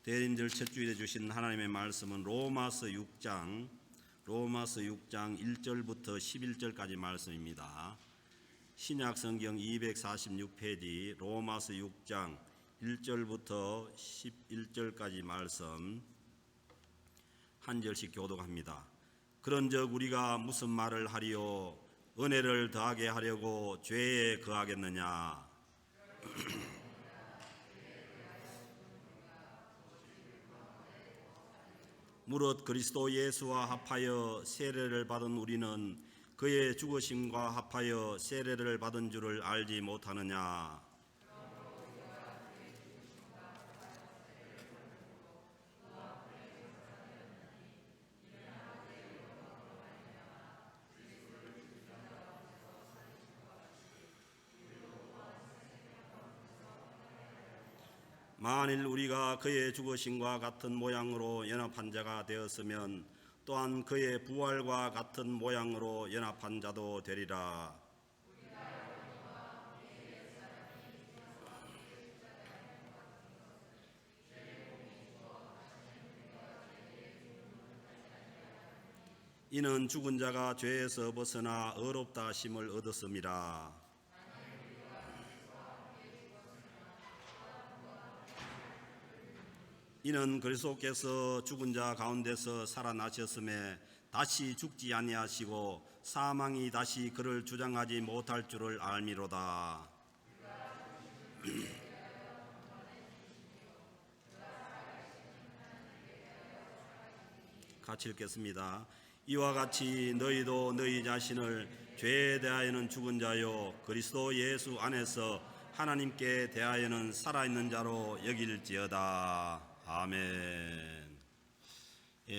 대림절 첫 주일에 주신 하나님의 말씀은 로마서 6장 1절부터 11절까지 말씀입니다. 신약 성경 246페이지 로마서 6장 1절부터 11절까지 말씀 한 절씩 교독합니다. 그런즉 우리가 무슨 말을 하리요? 은혜를 더하게 하려고 죄에 거하겠느냐? 무릇 그리스도 예수와 합하여 세례를 받은 우리는 그의 죽으심과 합하여 세례를 받은 줄을 알지 못하느냐? 만일 우리가 그의 죽으심과 같은 모양으로 연합한 자가 되었으면 또한 그의 부활과 같은 모양으로 연합한 자도 되리라. 이는 죽은 자가 죄에서 벗어나 의롭다 하심을 얻었음이라. 이는 그리스도께서 죽은 자 가운데서 살아나셨음에 다시 죽지 아니하시고 사망이 다시 그를 주장하지 못할 줄을 알미로다. 같이 읽겠습니다. 이와 같이 너희도 너희 자신을 죄에 대하여는 죽은 자요 그리스도 예수 안에서 하나님께 대하여는 살아있는 자로 여길지어다. 아멘.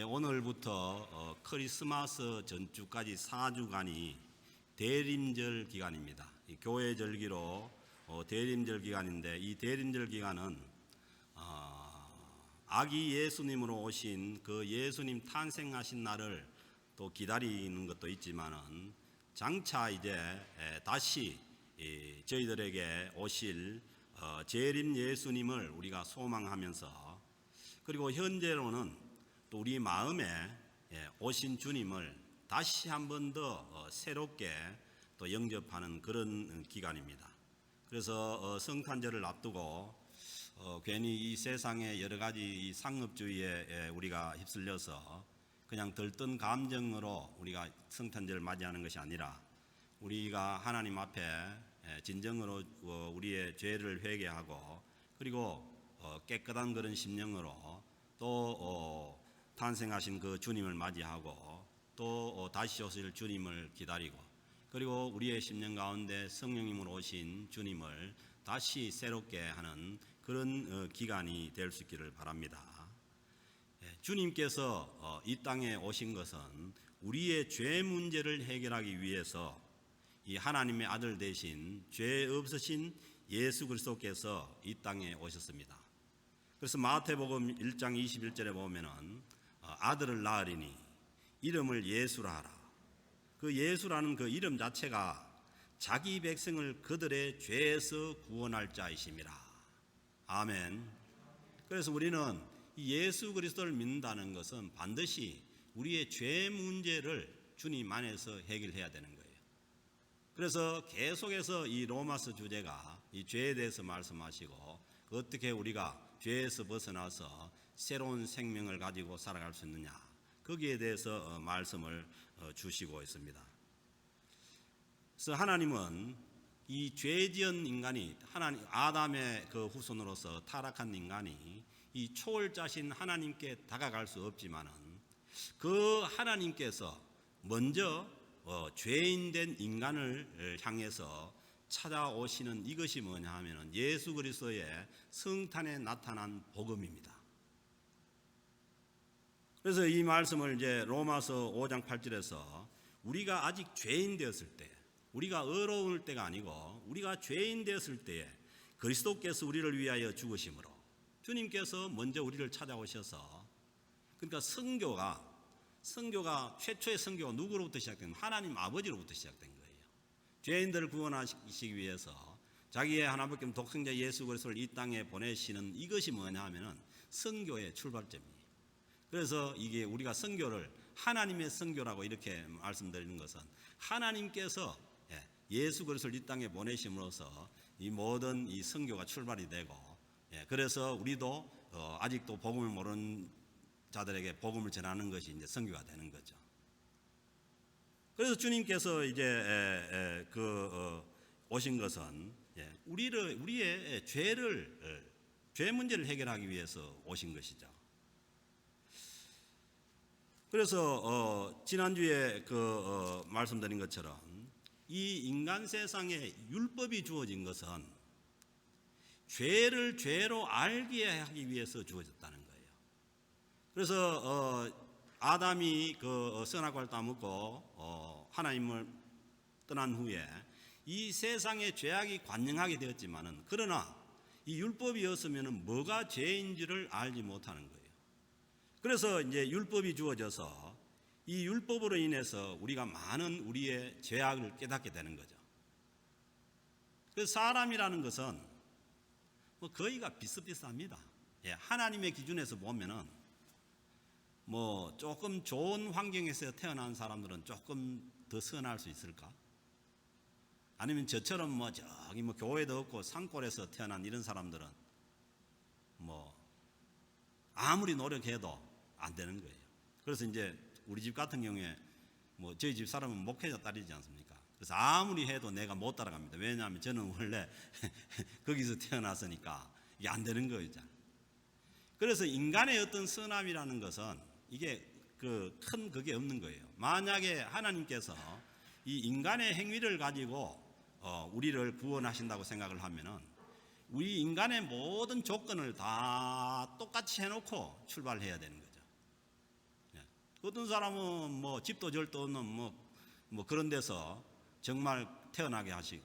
오늘부터 크리스마스 전주까지 4주간이 대림절 기간입니다. 교회 절기로 대림절 기간인데 이 대림절 기간은 아기 예수님으로 오신 그 예수님 탄생하신 날을 또 기다리는 것도 있지만은 장차 이제 다시 저희들에게 오실 재림 예수님을 우리가 소망하면서 그리고 현재로는 또 우리 마음에 오신 주님을 다시 한 번 더 새롭게 또 영접하는 그런 기간입니다. 그래서 성탄절을 앞두고 괜히 이 세상의 여러 가지 이 상업주의에 우리가 휩쓸려서 그냥 들뜬 감정으로 우리가 성탄절을 맞이하는 것이 아니라 우리가 하나님 앞에 진정으로 우리의 죄를 회개하고 그리고 깨끗한 그런 심령으로 또 탄생하신 그 주님을 맞이하고 또 다시 오실 주님을 기다리고 그리고 우리의 심령 가운데 성령님으로 오신 주님을 다시 새롭게 하는 그런 기간이 될 수 있기를 바랍니다. 주님께서 이 땅에 오신 것은 우리의 죄 문제를 해결하기 위해서 이 하나님의 아들 대신 죄 없으신 예수 그리스도께서 이 땅에 오셨습니다. 그래서 마태복음 1장 21절에 보면은 아들을 낳으리니 이름을 예수라 하라. 그 예수라는 그 이름 자체가 자기 백성을 그들의 죄에서 구원할 자이심이라. 아멘. 그래서 우리는 이 예수 그리스도를 믿는다는 것은 반드시 우리의 죄 문제를 주님 안에서 해결해야 되는 거예요. 그래서 계속해서 이 로마서 주제가 이 죄에 대해서 말씀하시고 어떻게 우리가 죄에서 벗어나서 새로운 생명을 가지고 살아갈 수 있느냐 거기에 대해서 말씀을 주시고 있습니다. 그래서 하나님은 이 죄지은 인간이 하나님 아담의 그 후손으로서 타락한 인간이 이 초월자신 하나님께 다가갈 수 없지만은 그 하나님께서 먼저 죄인된 인간을 향해서 찾아오시는 이것이 뭐냐 하면은 예수 그리스도의 성탄에 나타난 복음입니다. 그래서 이 말씀을 이제 로마서 5장 8절에서 우리가 아직 죄인 되었을 때 우리가 어려울 때가 아니고 우리가 죄인 되었을 때에 그리스도께서 우리를 위하여 죽으심으로 주님께서 먼저 우리를 찾아오셔서 그러니까 선교가 최초의 선교가 누구로부터 시작된 하나님 아버지로부터 시작된 거예요. 죄인들을 구원하시기 위해서 자기의 하나밖에 없는 독생자 예수 그리스도를 이 땅에 보내시는 이것이 뭐냐 하면은 선교의 출발점이에요. 그래서 이게 우리가 선교를 하나님의 선교라고 이렇게 말씀드리는 것은 하나님께서 예수 그리스도를 이 땅에 보내심으로써 이 모든 이 선교가 출발이 되고, 그래서 우리도 아직도 복음을 모르는 자들에게 복음을 전하는 것이 이제 선교가 되는 거죠. 그래서 주님께서 이제 오신 것은 우리의 죄 문제를 해결하기 위해서 오신 것이죠. 그래서 지난주에 말씀드린 것처럼 이 인간 세상에 율법이 주어진 것은 죄를 죄로 알게 하기 위해서 주어졌다는 거예요. 그래서 아담이 선악과를 따먹고 하나님을 떠난 후에 이 세상에 죄악이 관영하게 되었지만은, 그러나 이 율법이었으면은 뭐가 죄인지를 알지 못하는 거예요. 그래서 이제 율법이 주어져서 이 율법으로 인해서 우리가 많은 우리의 죄악을 깨닫게 되는 거죠. 그래서 사람이라는 것은 뭐 거의가 비슷비슷합니다. 하나님의 기준에서 보면은 뭐 조금 좋은 환경에서 태어난 사람들은 조금 더 선할 수 있을까? 아니면 저처럼 뭐 저기 뭐 교회도 없고 산골에서 태어난 이런 사람들은 뭐 아무리 노력해도 안 되는 거예요. 그래서 이제 우리 집 같은 경우에 뭐 저희 집 사람은 목회자 딸이지 않습니까? 그래서 아무리 해도 내가 못 따라갑니다. 왜냐하면 저는 원래 거기서 태어났으니까 이게 안 되는 거예요. 그래서 인간의 어떤 선함이라는 것은 이게 큰 그게 없는 거예요. 만약에 하나님께서 이 인간의 행위를 가지고 우리를 구원하신다고 생각을 하면은 우리 인간의 모든 조건을 다 똑같이 해놓고 출발해야 되는 거죠. 어떤 사람은 뭐 집도 절도 없는 뭐 그런 데서 정말 태어나게 하시고,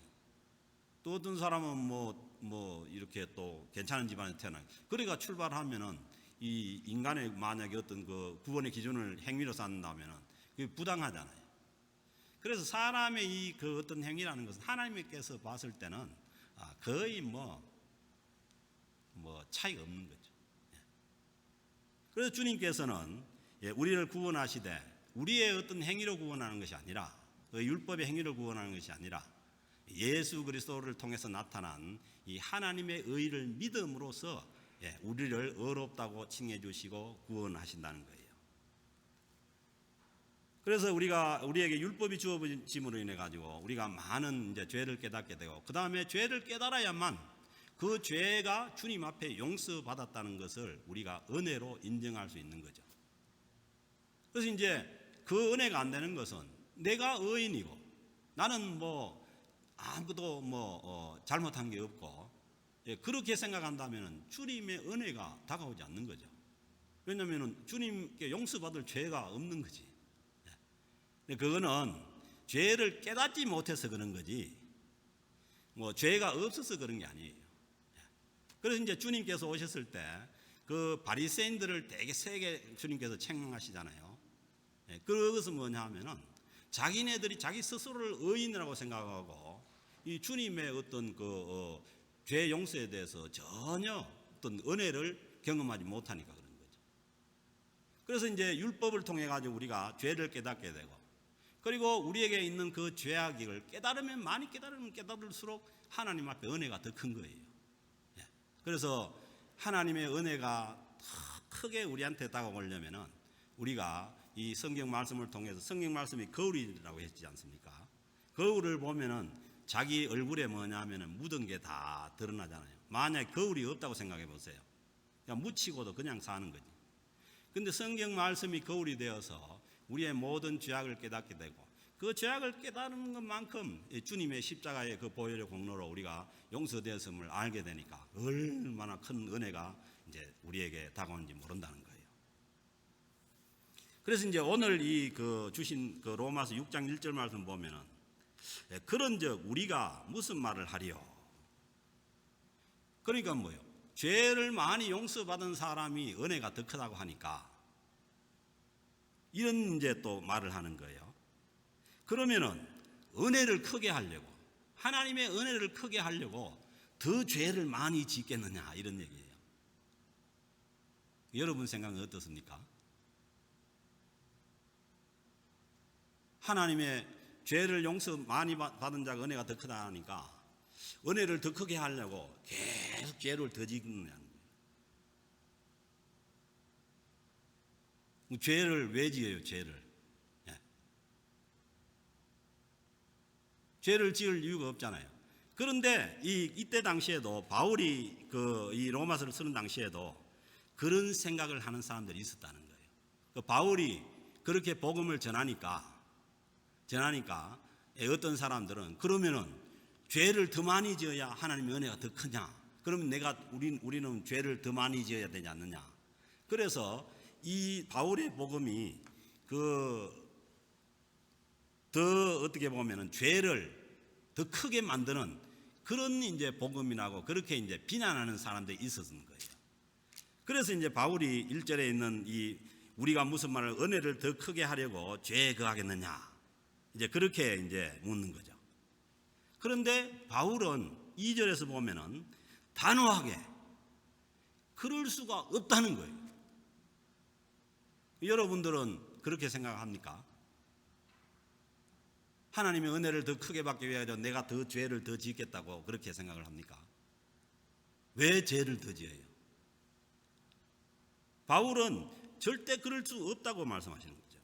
또 어떤 사람은 뭐 이렇게 또 괜찮은 집안에 태어나게. 그러니까 출발하면은 이 인간의 만약에 어떤 그 구원의 기준을 행위로 쌓는다면은 그게 부당하잖아요. 그래서 사람의 이 어떤 행위라는 것은 하나님께서 봤을 때는 거의 뭐 차이가 없는 거죠. 그래서 주님께서는 우리를 구원하시되 우리의 어떤 행위로 구원하는 것이 아니라, 율법의 행위로 구원하는 것이 아니라 예수 그리스도를 통해서 나타난 이 하나님의 의를 믿음으로써 우리를 의롭다고 칭해 주시고 구원하신다는 거예요. 그래서 우리에게 율법이 주어짐으로 인해 가지고 우리가 많은 이제 죄를 깨닫게 되고, 그 다음에 죄를 깨달아야만 그 죄가 주님 앞에 용서받았다는 것을 우리가 은혜로 인정할 수 있는 거죠. 그래서 이제 그 은혜가 안 되는 것은 내가 의인이고 나는 뭐 아무도 잘못한 게 없고, 그렇게 생각한다면 주님의 은혜가 다가오지 않는 거죠. 왜냐하면 주님께 용서받을 죄가 없는 거지. 그거는 죄를 깨닫지 못해서 그런 거지, 뭐 죄가 없어서 그런 게 아니에요. 그래서 이제 주님께서 오셨을 때 그 바리새인들을 되게 세게 주님께서 책망하시잖아요. 그것은 뭐냐 하면은 자기네들이 자기 스스로를 의인이라고 생각하고 이 주님의 어떤 죄 용서에 대해서 전혀 어떤 은혜를 경험하지 못하니까 그런 거죠. 그래서 이제 율법을 통해 가지고 우리가 죄를 깨닫게 되고, 그리고 우리에게 있는 그 죄악을 깨달으면 많이 깨달으면 깨달을수록 하나님 앞에 은혜가 더 큰 거예요. 그래서 하나님의 은혜가 크게 우리한테 다가오려면은 우리가 이 성경 말씀을 통해서, 성경 말씀이 거울이라고 했지 않습니까? 거울을 보면은 자기 얼굴에 뭐냐면은 묻은 게 다 드러나잖아요. 만약에 거울이 없다고 생각해 보세요. 그냥 묻히고도 그냥 사는 거지. 근데 성경 말씀이 거울이 되어서 우리의 모든 죄악을 깨닫게 되고, 그 죄악을 깨닫는 것만큼 주님의 십자가의 그 보혈의 공로로 우리가 용서되었음을 알게 되니까 얼마나 큰 은혜가 이제 우리에게 다가오는지 모른다는 거예요. 그래서 이제 오늘 주신 로마서 6장 1절 말씀 보면은 그런즉 우리가 무슨 말을 하리요? 그러니까 뭐요? 죄를 많이 용서받은 사람이 은혜가 더 크다고 하니까 이런 이제 또 말을 하는 거예요. 그러면은 은혜를 크게 하려고, 하나님의 은혜를 크게 하려고 더 죄를 많이 짓겠느냐, 이런 얘기예요. 여러분 생각은 어떻습니까? 하나님의 죄를 용서 많이 받은 자가 은혜가 더 크다 하니까 은혜를 더 크게 하려고 계속 죄를 더 짓는 거예요. 죄를 왜 지어요? 죄를. 죄를 지을 이유가 없잖아요. 그런데 이때 당시에도 바울이 이 로마서를 쓰는 당시에도 그런 생각을 하는 사람들이 있었다는 거예요. 바울이 그렇게 복음을 전하니까 어떤 사람들은 그러면은 죄를 더 많이 지어야 하나님의 은혜가 더 크냐? 그러면 우리는 죄를 더 많이 지어야 되지 않느냐? 그래서 이 바울의 복음이 더 어떻게 보면은 죄를 더 크게 만드는 그런 이제 복음이라고 그렇게 이제 비난하는 사람들이 있었던 거예요. 그래서 이제 바울이 1절에 있는 우리가 무슨 말을 은혜를 더 크게 하려고 죄에 거하겠느냐? 이제 그렇게 이제 묻는 거죠. 그런데 바울은 2절에서 보면은 단호하게 그럴 수가 없다는 거예요. 여러분들은 그렇게 생각합니까? 하나님의 은혜를 더 크게 받기 위해서 내가 더 죄를 더 짓겠다고 그렇게 생각을 합니까? 왜 죄를 더 지어요? 바울은 절대 그럴 수 없다고 말씀하시는 거죠.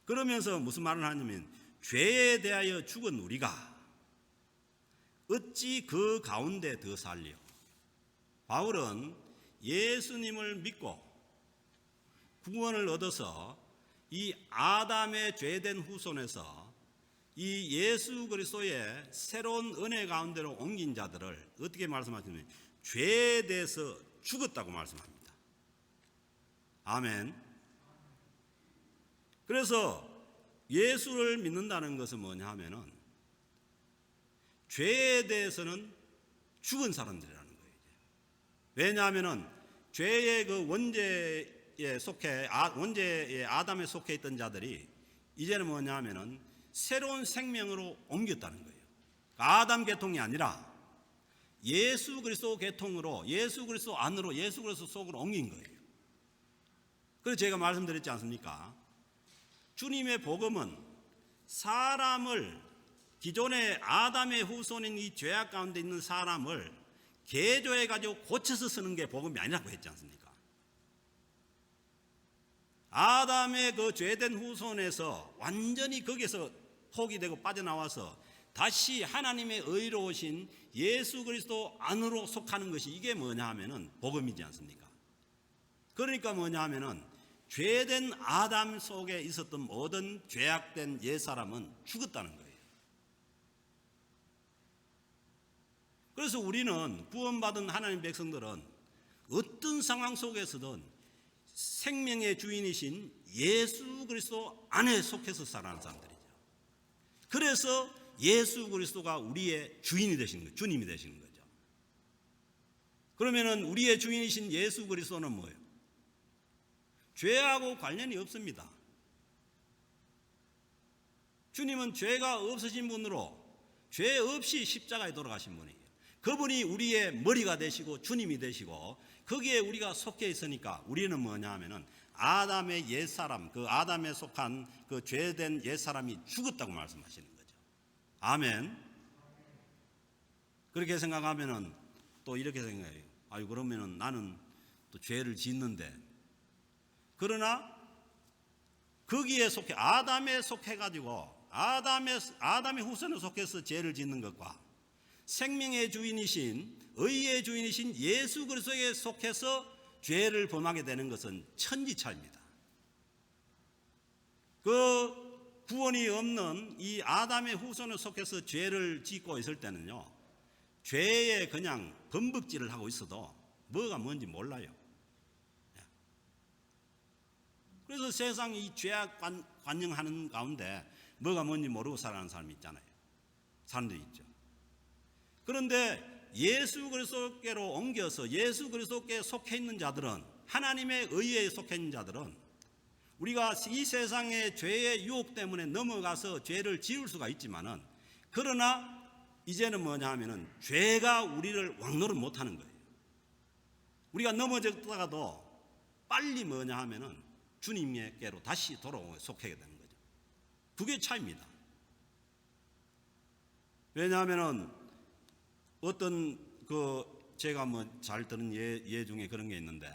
그러면서 무슨 말을 하냐면 죄에 대하여 죽은 우리가 어찌 그 가운데 더 살리요? 바울은 예수님을 믿고 구원을 얻어서 이 아담의 죄된 후손에서 이 예수 그리스도의 새로운 은혜 가운데로 옮긴 자들을 어떻게 말씀하시냐면 죄에 대해서 죽었다고 말씀합니다. 아멘. 그래서 예수를 믿는다는 것은 뭐냐 하면은 죄에 대해서는 죽은 사람들이라는 거예요. 왜냐하면은 죄의 그 원죄에 아담에 속해 있던 자들이 이제는 뭐냐 하면은 새로운 생명으로 옮겼다는 거예요. 아담 계통이 아니라 예수 그리스도 계통으로 예수 그리스도 안으로 예수 그리스도 속으로 옮긴 거예요. 그래서 제가 말씀드렸지 않습니까? 주님의 복음은 사람을 기존의 아담의 후손인 이 죄악 가운데 있는 사람을 개조해 가지고 고쳐서 쓰는 게 복음이 아니라고 했지 않습니까? 아담의 그 죄된 후손에서 완전히 거기에서 포기되고 빠져나와서 다시 하나님의 의로우신 예수 그리스도 안으로 속하는 것이 이게 뭐냐 하면은 복음이지 않습니까? 그러니까 뭐냐 하면은 죄된 아담 속에 있었던 모든 죄악된 옛사람은 죽었다는 거예요. 그래서 우리는 구원받은 하나님 백성들은 어떤 상황 속에서든 생명의 주인이신 예수 그리스도 안에 속해서 살아가는 사람들이죠. 그래서 예수 그리스도가 우리의 주인이 되시는 거예요. 주님이 되시는 거죠. 그러면은 우리의 주인이신 예수 그리스도는 뭐예요? 죄하고 관련이 없습니다. 주님은 죄가 없으신 분으로 죄 없이 십자가에 돌아가신 분이에요. 그분이 우리의 머리가 되시고 주님이 되시고 거기에 우리가 속해 있으니까 우리는 뭐냐 하면은 아담의 옛사람, 그 아담에 속한 그 죄된 옛사람이 죽었다고 말씀하시는 거죠. 아멘. 그렇게 생각하면은 또 이렇게 생각해요. 아유, 그러면은 나는 또 죄를 짓는데, 그러나 거기에 속해 아담에 속해 가지고 아담의 후손에 속해서 죄를 짓는 것과 생명의 주인이신 의의 주인이신 예수 그리스도에 속해서 죄를 범하게 되는 것은 천지차입니다. 그 구원이 없는 이 아담의 후손에 속해서 죄를 짓고 있을 때는요, 죄에 그냥 범벅질을 하고 있어도 뭐가 뭔지 몰라요. 그래서 세상 이 죄악 관영하는 가운데 뭐가 뭔지 모르고 살아가는 사람이 있잖아요. 사람들이 있죠. 그런데 예수 그리스도께로 옮겨서 예수 그리스도께 속해 있는 자들은, 하나님의 의에 속해 있는 자들은 우리가 이 세상의 죄의 유혹 때문에 넘어가서 죄를 지을 수가 있지만은, 그러나 이제는 뭐냐 하면은 죄가 우리를 왕노릇 못하는 거예요. 우리가 넘어졌다가도 빨리 뭐냐 하면은 주님께로 다시 속하게 되는 거죠. 그게 차이입니다. 왜냐하면은 어떤 제가 잘 들은 예 중에 그런 게 있는데,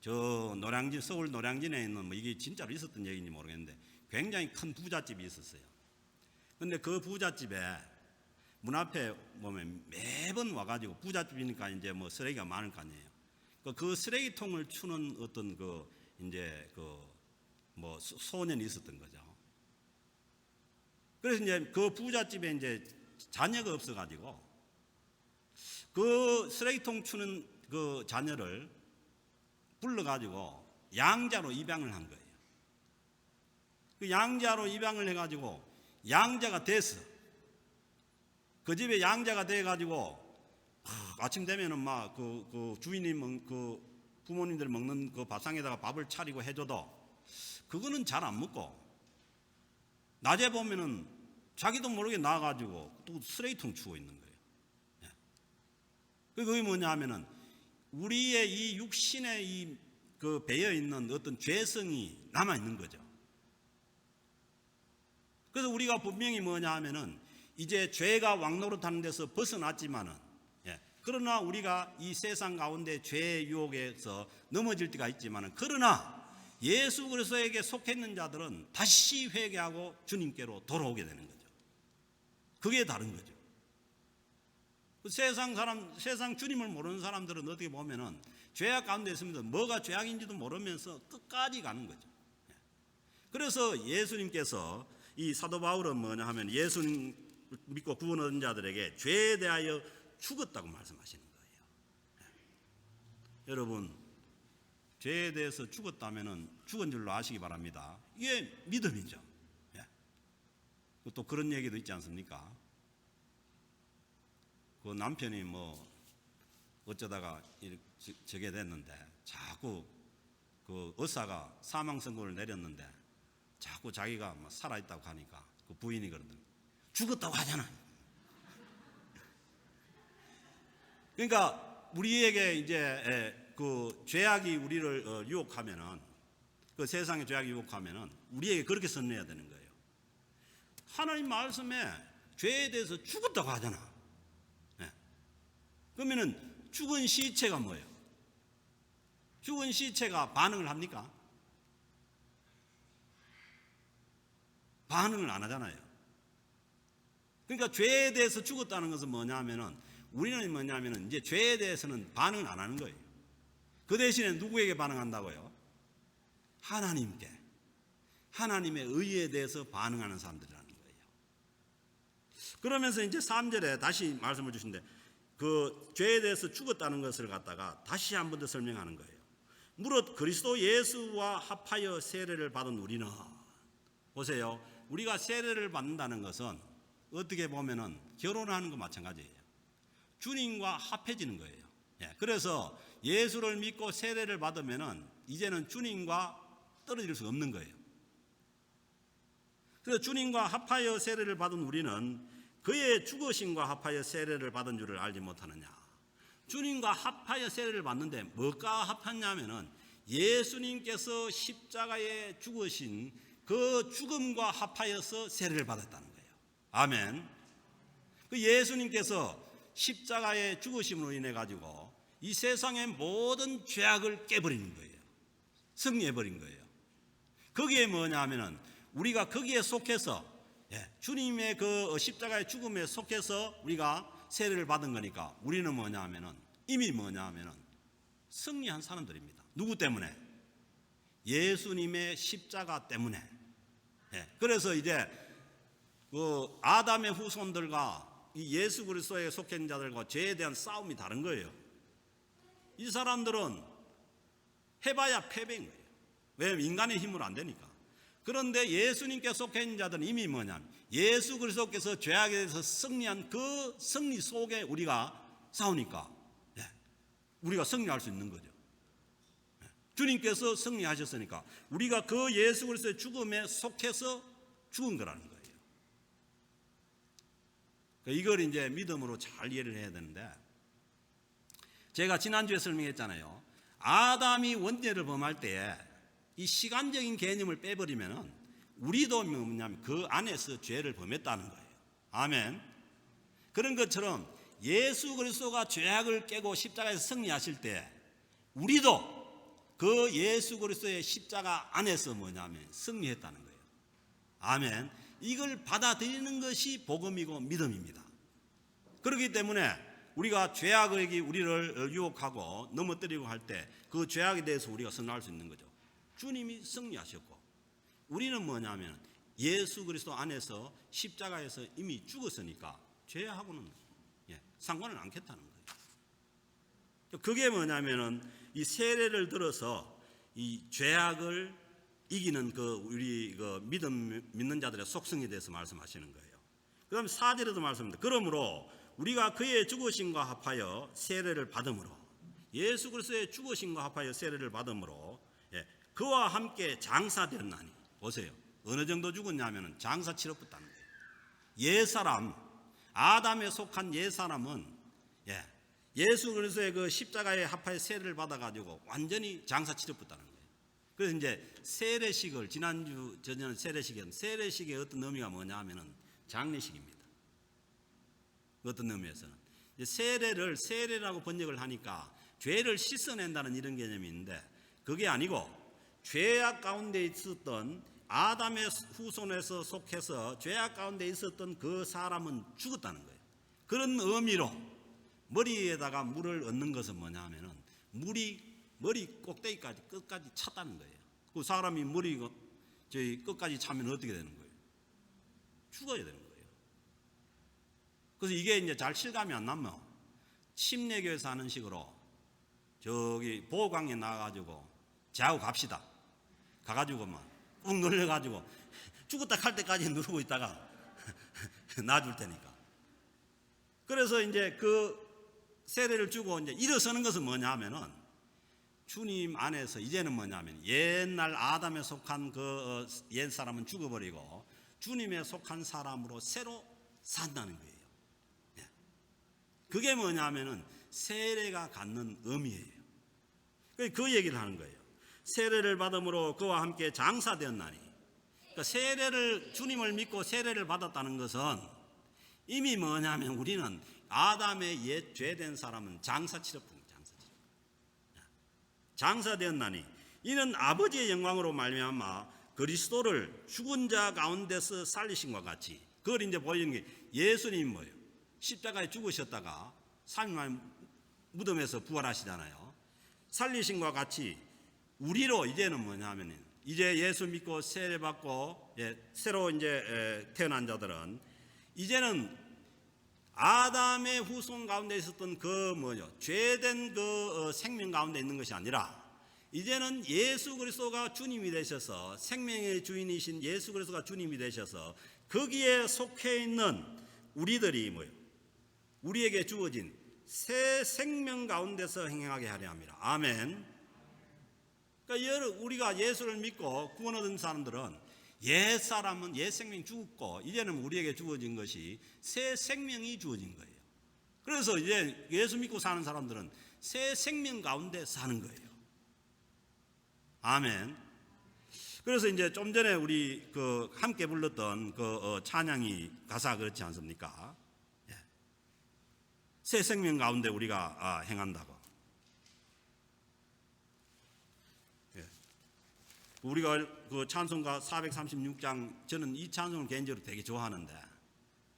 저 노량진, 서울 노량진에 있는 이게 진짜로 있었던 얘기인지 모르겠는데 굉장히 큰 부잣집이 있었어요. 근데 그 부잣집에 문 앞에 보면 매번 와가지고, 부잣집이니까 이제 쓰레기가 많을 거 아니에요. 그 쓰레기통을 추는 어떤 소년이 있었던 거죠. 그래서 이제 그 부잣집에 이제 자녀가 없어가지고 그 쓰레기통 추는 그 자녀를 불러가지고 양자로 입양을 한 거예요. 그 양자로 입양을 해가지고 양자가 돼서 그 집에 양자가 돼가지고 아침 되면은 막 그 주인이 그 부모님들 먹는 그 밥상에다가 밥을 차리고 해줘도 그거는 잘 안 먹고 낮에 보면은 자기도 모르게 나와가지고 또 쓰레기통 추고 있는 거예요. 그게 뭐냐 하면은 우리의 이 육신에 그 배어 있는 어떤 죄성이 남아 있는 거죠. 그래서 우리가 분명히 뭐냐 하면은 이제 죄가 왕노릇하는 데서 벗어났지만은, 그러나 우리가 이 세상 가운데 죄의 유혹에서 넘어질 때가 있지만은, 그러나 예수 그리스도에게 속했는 자들은 다시 회개하고 주님께로 돌아오게 되는 거죠. 그게 다른 거죠. 세상 주님을 모르는 사람들은 어떻게 보면은 죄악 가운데 있으면서 뭐가 죄악인지도 모르면서 끝까지 가는 거죠. 그래서 예수님께서, 이 사도 바울은 뭐냐 하면 예수님 믿고 구원 얻은 자들에게 죄에 대하여 죽었다고 말씀하시는 거예요. 여러분, 죄에 대해서 죽었다면은 죽은 줄로 아시기 바랍니다. 이게 믿음이죠. 또 그런 얘기도 있지 않습니까? 그 남편이 어쩌다가 저게 됐는데 자꾸 그 의사가 사망 선고를 내렸는데 자꾸 자기가 살아있다고 하니까 그 부인이 그러더니 죽었다고 하잖아. 그러니까 우리에게 이제 그 죄악이 우리를 유혹하면은, 그 세상의 죄악이 유혹하면은 우리에게 그렇게 선내야 되는 거예요. 하나님 말씀에 죄에 대해서 죽었다고 하잖아. 그러면은 죽은 시체가 뭐예요? 죽은 시체가 반응을 합니까? 반응을 안 하잖아요. 그러니까 죄에 대해서 죽었다는 것은 뭐냐면은, 우리는 뭐냐면은 이제 죄에 대해서는 반응을 안 하는 거예요. 그 대신에 누구에게 반응한다고요? 하나님께, 하나님의 의에 대해서 반응하는 사람들이라는 거예요. 그러면서 이제 3절에 다시 말씀을 주신데, 그 죄에 대해서 죽었다는 것을 갖다가 다시 한 번 더 설명하는 거예요. 무릇 그리스도 예수와 합하여 세례를 받은 우리는, 보세요, 우리가 세례를 받는다는 것은 어떻게 보면은 결혼하는 거 마찬가지예요. 주님과 합해지는 거예요. 그래서 예수를 믿고 세례를 받으면은 이제는 주님과 떨어질 수 없는 거예요. 그래서 주님과 합하여 세례를 받은 우리는 그의 죽으심과 합하여 세례를 받은 줄을 알지 못하느냐. 주님과 합하여 세례를 받는데 뭐가 합하냐면은 예수님께서 십자가에 죽으신 그 죽음과 합하여서 세례를 받았다는 거예요. 아멘. 그 예수님께서 십자가의 죽으심으로 인해 가지고 이 세상의 모든 죄악을 깨버리는 거예요. 승리해버린 거예요. 거기에 뭐냐 하면은 우리가 거기에 속해서, 주님의 그 십자가의 죽음에 속해서 우리가 세례를 받은 거니까 우리는 뭐냐 하면은 이미 뭐냐 하면은 승리한 사람들입니다. 누구 때문에? 예수님의 십자가 때문에. 그래서 이제 그 아담의 후손들과 이 예수 그리스도에 속한 자들과 죄에 대한 싸움이 다른 거예요. 이 사람들은 해봐야 패배인 거예요. 왜냐하면 인간의 힘으로 안 되니까. 그런데 예수님께 속한 자들은 이미 뭐냐면 예수 그리스도께서 죄악에 대해서 승리한 그 승리 속에 우리가 싸우니까 우리가 승리할 수 있는 거죠. 주님께서 승리하셨으니까 우리가 그 예수 그리스도의 죽음에 속해서 죽은 거라는 거예요. 이걸 이제 믿음으로 잘 이해를 해야 되는데, 제가 지난주에 설명했잖아요. 아담이 원죄를 범할 때에 이 시간적인 개념을 빼버리면은 우리도 뭐냐면 그 안에서 죄를 범했다는 거예요. 아멘. 그런 것처럼 예수 그리스도가 죄악을 깨고 십자가에서 승리하실 때 우리도 그 예수 그리스도의 십자가 안에서 뭐냐면 승리했다는 거예요. 아멘. 이걸 받아들이는 것이 복음이고 믿음입니다. 그렇기 때문에 우리가 죄악이 우리를 유혹하고 넘어뜨리고 할 때 그 죄악에 대해서 우리가 선언할 수 있는 거죠. 주님이 승리하셨고 우리는 뭐냐면 예수 그리스도 안에서 십자가에서 이미 죽었으니까 죄하고는 상관을 않겠다는 거예요. 그게 뭐냐면은 이 세례를 들어서 이 죄악을 이기는 우리 믿는 자들의 속성에 대해서 말씀하시는 거예요. 그다음 4절에도 말씀합니다. 그러므로 우리가 그의 죽으심과 합하여 세례를 받음으로 예수 그리스도의 죽으심과 합하여 세례를 받음으로 그와 함께 장사되었나니 보세요. 어느 정도 죽었냐면 장사 치러붙다는 거예요. 옛사람 아담에 속한 옛사람은 예수 그리스도의 그 십자가에 합하여 세례를 받아가지고 완전히 장사 치러붙다는 거예요. 그래서 이제 세례식을 지난주 전에는 세례식의 어떤 의미가 뭐냐 하면은 장례식입니다. 어떤 의미에서는 세례라고 번역을 하니까 죄를 씻어낸다는 이런 개념이 있는데 그게 아니고 죄악 가운데 있었던 아담의 후손에서 속해서 죄악 가운데 있었던 그 사람은 죽었다는 거예요. 그런 의미로 머리에다가 물을 얹는 것은 뭐냐 하면은 물이 머리 꼭대기까지 끝까지 찼다는 거예요. 그 사람이 머리 끝까지 차면 어떻게 되는 거예요? 죽어야 되는 거예요. 그래서 이게 이제 잘 실감이 안 나면 침례교에서 하는 식으로 저기 보호광에 나가가지고 저하고 갑시다. 가가지고 막 꾹 눌려가지고 죽었다 갈 때까지 누르고 있다가 놔줄 테니까. 그래서 이제 그 세례를 주고 이제 일어서는 것은 뭐냐 하면은 주님 안에서 이제는 뭐냐면 옛날 아담에 속한 그 옛 사람은 죽어버리고 주님에 속한 사람으로 새로 산다는 거예요. 그게 뭐냐 하면은 세례가 갖는 의미예요. 그 얘기를 하는 거예요. 세례를 받음으로 그와 함께 장사되었나니. 그러니까 세례를 주님을 믿고 세례를 받았다는 것은 이미 뭐냐면 우리는 아담의 옛 죄된 사람은 장사되었나니 이는 아버지의 영광으로 말미암아 그리스도를 죽은 자 가운데서 살리심과 같이. 그걸 이제 보이는 게 예수님이 뭐예요? 십자가에 죽으셨다가 3일 만에 무덤에서 부활하시잖아요. 살리심과 같이 우리로 이제는 뭐냐면 이제 예수 믿고 세례 받고 새로 이제 태어난 자들은 이제는 아담의 후손 가운데 있었던 죄된 그 생명 가운데 있는 것이 아니라 이제는 예수 그리스도가 주님이 되셔서 생명의 주인이신 예수 그리스도가 주님이 되셔서 거기에 속해 있는 우리들이 우리에게 주어진 새 생명 가운데서 행하게 하려 합니다. 아멘. 그러니까 우리가 예수를 믿고 구원 얻은 사람들은 옛 사람은 옛 생명이 죽었고 이제는 우리에게 주어진 것이 새 생명이 주어진 거예요. 그래서 이제 예수 믿고 사는 사람들은 새 생명 가운데 사는 거예요. 아멘. 그래서 이제 좀 전에 우리 함께 불렀던 찬양이 가사 그렇지 않습니까? 새 생명 가운데 우리가 행한다고. 우리가 그 찬송가 436장 저는 이 찬송을 개인적으로 되게 좋아하는데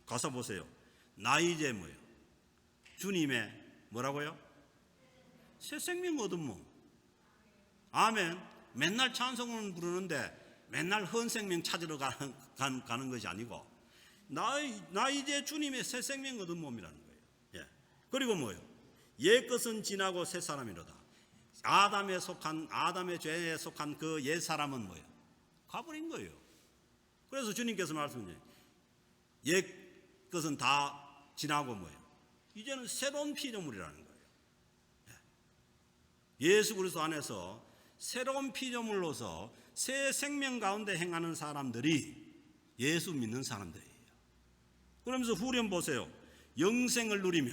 가사 보세요. 나 이제 주님의 뭐라고요? 새 생명 얻음모. 아멘. 맨날 찬송을 부르는데 맨날 헌 생명 찾으러 가는 것이 아니고 나 이제 주님의 새 생명 얻은 몸이라는 거예요. 그리고 옛 것은 지나고 새 사람이로다. 아담의 죄에 속한 그 옛 사람은 가버린 거예요. 그래서 주님께서 말씀하세요. 옛 것은 다 지나고 이제는 새로운 피조물이라는 거예요. 예수 그리스도 안에서 새로운 피조물로서 새 생명 가운데 행하는 사람들이 예수 믿는 사람들이에요. 그러면서 후렴 보세요. 영생을 누리며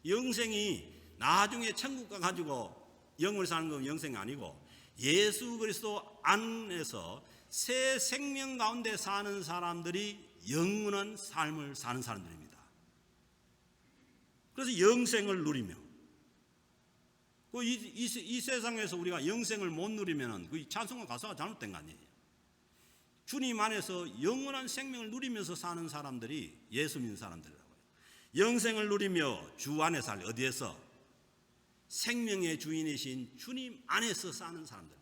영생이 나중에 천국 가가지고 영을 사는 건 영생이 아니고 예수 그리스도 안에서 새 생명 가운데 사는 사람들이 영원한 삶을 사는 사람들입니다. 그래서 영생을 누리며 이 세상에서 우리가 영생을 못 누리면 그 찬송가 가사가 잘못된 거 아니에요. 주님 안에서 영원한 생명을 누리면서 사는 사람들이 예수 믿는 사람들이라고요. 영생을 누리며 주 안에 살, 어디에서? 생명의 주인이신 주님 안에서 사는 사람들.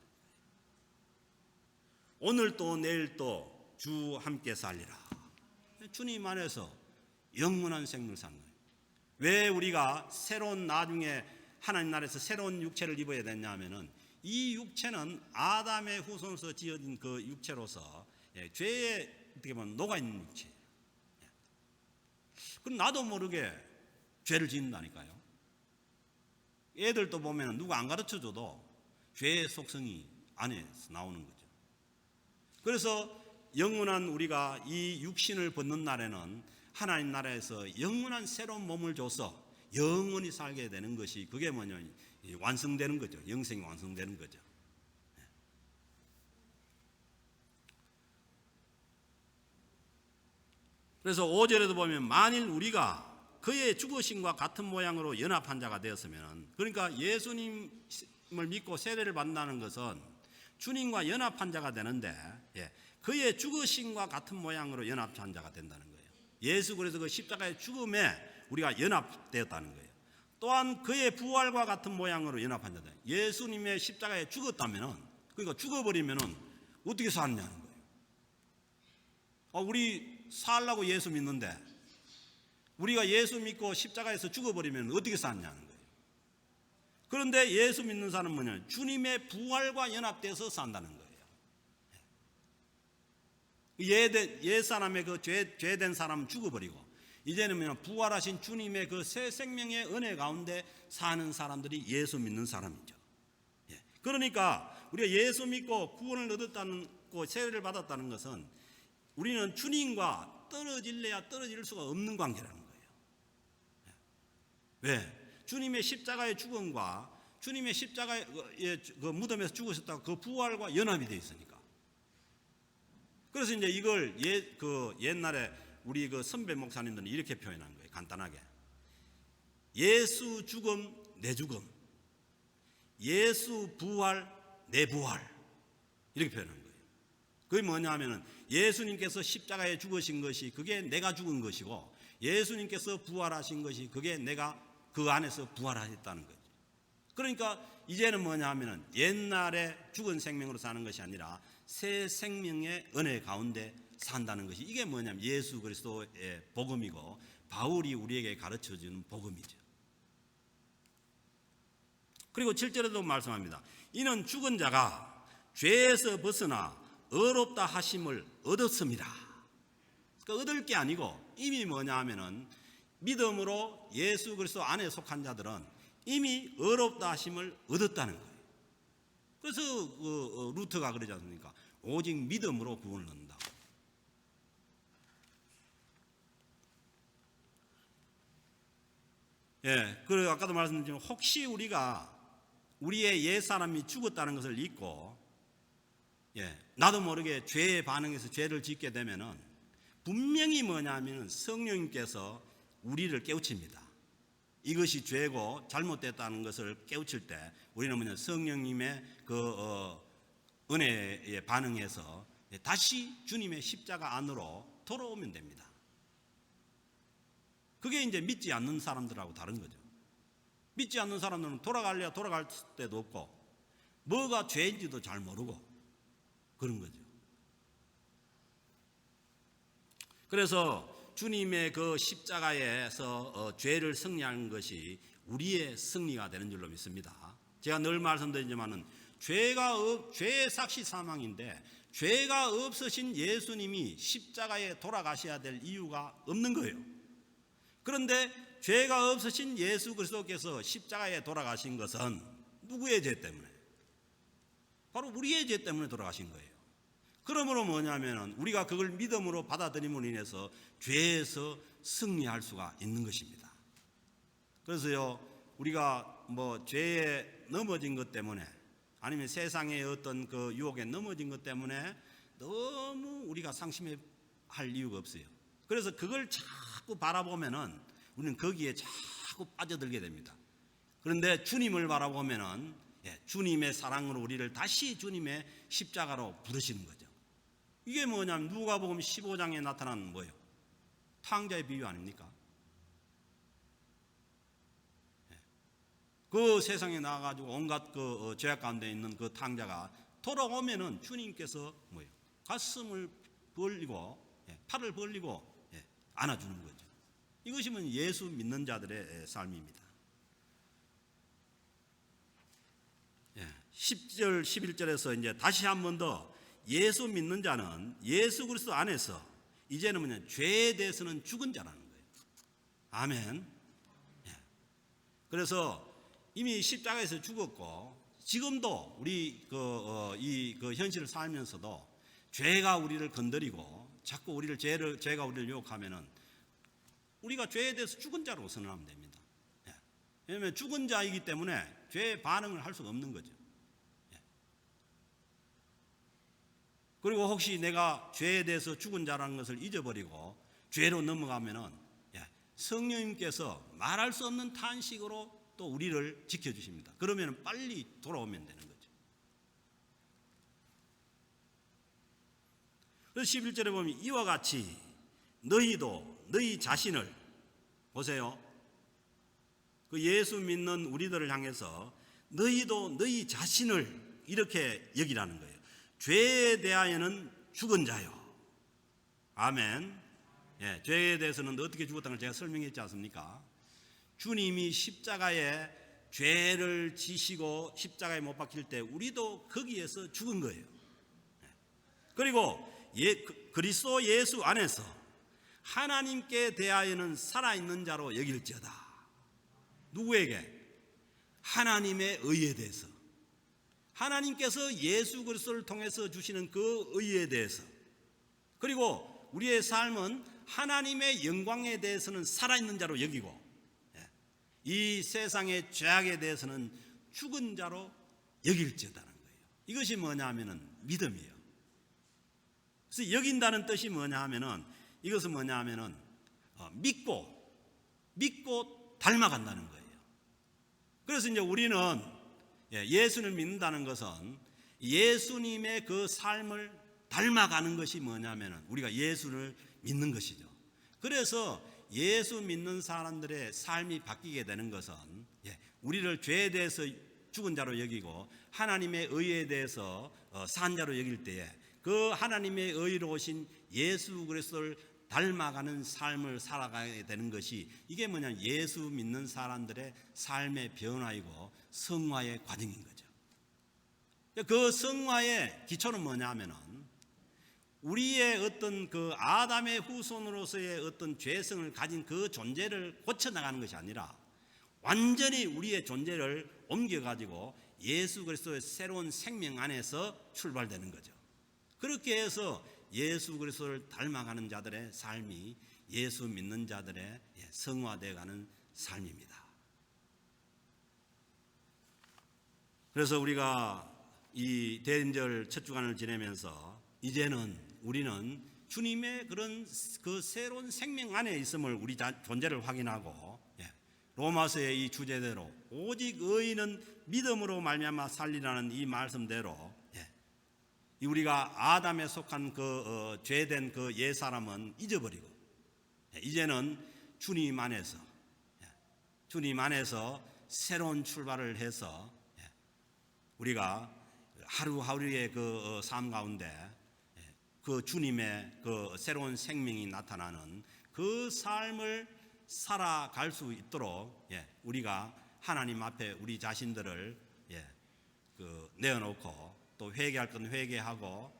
오늘도 내일도 주 함께 살리라. 주님 안에서 영원한 생명을 사는 거예요. 왜 우리가 새로운 나중에 하나님 나라에서 새로운 육체를 입어야 되냐면은 이 육체는 아담의 후손으로서 지어진 그 육체로서 죄에 어떻게 보면 녹아있는 육체예요. 그럼 나도 모르게 죄를 짓는다니까요. 애들도 보면 누가 안 가르쳐줘도 죄의 속성이 안에서 나오는 거죠. 그래서 영원한 우리가 이 육신을 벗는 날에는 하나님 나라에서 영원한 새로운 몸을 줘서 영원히 살게 되는 것이 그게 뭐냐, 완성되는 거죠. 영생이 완성되는 거죠. 그래서 5절에도 보면 만일 우리가 그의 죽으심과 같은 모양으로 연합한 자가 되었으면, 그러니까 예수님을 믿고 세례를 받는다는 것은 주님과 연합한 자가 되는데 그의 죽으심과 같은 모양으로 연합한 자가 된다는 거예요. 예수 그래서 그 십자가의 죽음에 우리가 연합되었다는 거예요. 또한 그의 부활과 같은 모양으로 연합한 자다. 예수님의 십자가에 죽었다면, 그러니까 죽어버리면은 어떻게 사느냐는 거예요. 우리 살라고 예수 믿는데 우리가 예수 믿고 십자가에서 죽어버리면 어떻게 사느냐는 거예요. 그런데 예수 믿는 사람은 뭐냐? 주님의 부활과 연합돼서 산다는 거예요. 옛 사람의 그 죄된 사람은 죽어버리고 이제는 그냥 부활하신 주님의 그 새 생명의 은혜 가운데 사는 사람들이 예수 믿는 사람이죠. 그러니까 우리가 예수 믿고 구원을 얻었다는 거, 세례를 받았다는 것은 우리는 주님과 떨어질래야 떨어질 수가 없는 관계라는 거예요. 왜? 주님의 십자가의 죽음과 주님의 십자가의 그 무덤에서 죽으셨다고 그 부활과 연합이 되어 있으니까. 그래서 이제 이걸 옛날에 우리 그 선배 목사님들은 이렇게 표현한 거예요. 간단하게. 예수 죽음, 내 죽음. 예수 부활, 내 부활. 이렇게 표현한 거예요. 그게 뭐냐 하면은 예수님께서 십자가에 죽으신 것이 그게 내가 죽은 것이고 예수님께서 부활하신 것이 그게 내가 그 안에서 부활하셨다는 거죠. 그러니까 이제는 뭐냐 하면은 옛날에 죽은 생명으로 사는 것이 아니라 새 생명의 은혜 가운데 산다는 것이, 이게 뭐냐면 예수 그리스도의 복음이고 바울이 우리에게 가르쳐주는 복음이죠. 그리고 7절에도 말씀합니다. 이는 죽은 자가 죄에서 벗어나 의롭다 하심을 얻었습니다. 그러니까 얻을 게 아니고 이미 뭐냐 하면은 믿음으로 예수 그리스도 안에 속한 자들은 이미 의롭다 하심을 얻었다는 거예요. 그래서 루터가 그러지 않습니까? 오직 믿음으로 구원을 얻는다. 그리고 아까도 말씀드렸지만 혹시 우리가 우리의 옛사람이 죽었다는 것을 잊고 나도 모르게 죄에 반응해서 죄를 짓게 되면은 분명히 뭐냐면 성령님께서 우리를 깨우칩니다. 이것이 죄고 잘못됐다는 것을 깨우칠 때 우리는 뭐냐, 성령님의 은혜에 반응해서 다시 주님의 십자가 안으로 돌아오면 됩니다. 그게 이제 믿지 않는 사람들하고 다른 거죠. 믿지 않는 사람들은 돌아갈래야 돌아갈 때도 없고 뭐가 죄인지도 잘 모르고 그런 거죠. 그래서 주님의 그 십자가에서 죄를 승리하는 것이 우리의 승리가 되는 줄로 믿습니다. 제가 늘 말씀드리지만은 죄의 삭시 사망인데 죄가 없으신 예수님이 십자가에 돌아가셔야 될 이유가 없는 거예요. 그런데 죄가 없으신 예수 그리스도께서 십자가에 돌아가신 것은 누구의 죄 때문에? 바로 우리의 죄 때문에 돌아가신 거예요. 그러므로 뭐냐면은 우리가 그걸 믿음으로 받아들임으로 인해서 죄에서 승리할 수가 있는 것입니다. 그래서요, 우리가 뭐 죄에 넘어진 것 때문에 아니면 세상의 어떤 그 유혹에 넘어진 것 때문에 너무 우리가 상심할 이유가 없어요. 그래서 그걸 자꾸 바라보면은 우리는 거기에 자꾸 빠져들게 됩니다. 그런데 주님을 바라보면은 주님의 사랑으로 우리를 다시 주님의 십자가로 부르시는 거죠. 이게 뭐냐면 누가복음 15장에 나타난 뭐예요? 탕자의 비유 아닙니까? 그 세상에 나가가지고 온갖 그 죄악 가운데 있는 그 탕자가 돌아오면은 주님께서 뭐예요? 가슴을 벌리고 팔을 벌리고 안아주는 거죠. 이것이 예수 믿는 자들의 삶입니다. 10절 11절에서 이제 다시 한 번 더 예수 믿는 자는 예수 그리스도 안에서 이제는 뭐냐 죄에 대해서는 죽은 자라는 거예요. 아멘. 그래서 이미 십자가에서 죽었고 지금도 우리 그 현실을 살면서도 죄가 우리를 건드리고 자꾸 죄가 우리를 유혹하면은 우리가 죄에 대해서 죽은 자로 선언하면 됩니다. 왜냐하면 죽은 자이기 때문에 죄의 반응을 할 수가 없는 거죠. 그리고 혹시 내가 죄에 대해서 죽은 자라는 것을 잊어버리고 죄로 넘어가면은 성령님께서 말할 수 없는 탄식으로 또 우리를 지켜주십니다. 그러면 빨리 돌아오면 되는 거죠. 그래서 11절에 보면 이와 같이 너희도 너희 자신을 보세요. 그 예수 믿는 우리들을 향해서 너희도 너희 자신을 이렇게 여기라는 거예요. 죄에 대하여는 죽은 자요. 아멘. 죄에 대해서는 어떻게 죽었다는 걸 제가 설명했지 않습니까? 주님이 십자가에 죄를 지시고 십자가에 못 박힐 때 우리도 거기에서 죽은 거예요. 그리고 그리스도 예수 안에서 하나님께 대하여는 살아있는 자로 여길지어다. 누구에게? 하나님의 의에 대해서. 하나님께서 예수 그리스도를 통해서 주시는 그 의에 대해서, 그리고 우리의 삶은 하나님의 영광에 대해서는 살아있는 자로 여기고 이 세상의 죄악에 대해서는 죽은 자로 여길지어다는 거예요. 이것이 뭐냐 하면은 믿음이에요. 그래서 여긴다는 뜻이 뭐냐 하면은 이것은 뭐냐 하면은 믿고 닮아간다는 거예요. 그래서 이제 우리는 예수를 믿는다는 것은 예수님의 그 삶을 닮아가는 것이 뭐냐면은 우리가 예수를 믿는 것이죠. 그래서 예수 믿는 사람들의 삶이 바뀌게 되는 것은 우리를 죄에 대해서 죽은 자로 여기고 하나님의 의에 대해서 산 자로 여길 때에 그 하나님의 의로우신 예수 그리스도를 닮아가는 삶을 살아가게 되는 것이 이게 뭐냐면 예수 믿는 사람들의 삶의 변화이고 성화의 과정인 거죠. 그 성화의 기초는 뭐냐 하면은 우리의 어떤 그 아담의 후손으로서의 어떤 죄성을 가진 그 존재를 고쳐나가는 것이 아니라 완전히 우리의 존재를 옮겨가지고 예수 그리스도의 새로운 생명 안에서 출발되는 거죠. 그렇게 해서 예수 그리스도를 닮아가는 자들의 삶이 예수 믿는 자들의 성화되어가는 삶입니다. 그래서 우리가 이 대림절 첫 주간을 지내면서 이제는 우리는 주님의 그런 그 새로운 생명 안에 있음을 우리 존재를 확인하고 로마서의 이 주제대로 오직 의인은 믿음으로 말미암아 살리라는 이 말씀대로 우리가 아담에 속한 그 죄된 그 옛 사람은 잊어버리고 이제는 주님 안에서 새로운 출발을 해서 우리가 하루하루의 그 삶 가운데 그 주님의 그 새로운 생명이 나타나는 그 삶을 살아갈 수 있도록 우리가 하나님 앞에 우리 자신들을 내어놓고 또 회개할 건 회개하고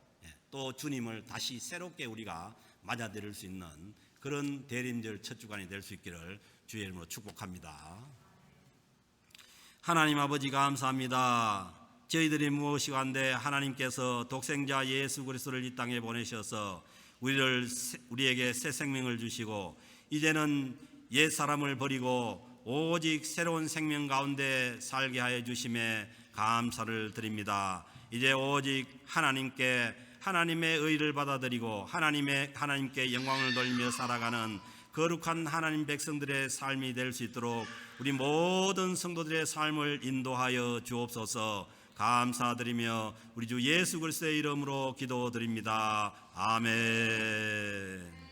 또 주님을 다시 새롭게 우리가 맞아들일 수 있는 그런 대림절 첫 주간이 될 수 있기를 주의 이름으로 축복합니다. 하나님 아버지 감사합니다. 저희들이 무엇이간데 하나님께서 독생자 예수 그리스도를 이 땅에 보내셔서 우리에게 새 생명을 주시고 이제는 옛 사람을 버리고 오직 새로운 생명 가운데 살게 하여 주심에 감사를 드립니다. 이제 오직 하나님의 의를 받아들이고 하나님께 영광을 돌리며 살아가는 거룩한 하나님 백성들의 삶이 될 수 있도록 우리 모든 성도들의 삶을 인도하여 주옵소서. 감사드리며 우리 주 예수 그리스도의 이름으로 기도드립니다. 아멘.